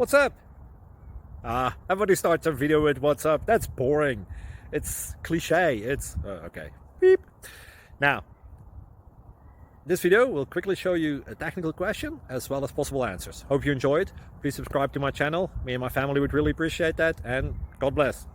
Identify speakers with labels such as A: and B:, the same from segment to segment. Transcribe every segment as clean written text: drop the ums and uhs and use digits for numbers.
A: What's up? Everybody starts a video with what's up. That's boring. It's cliche. It's okay. Beep. Now, this video will quickly show you a technical question as well as possible answers. Hope you enjoyed. Please subscribe to my channel. Me and my family would really appreciate that, and God bless.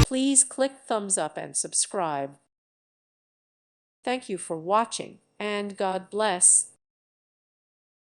B: Please click thumbs up and subscribe. Thank you for watching, and God bless.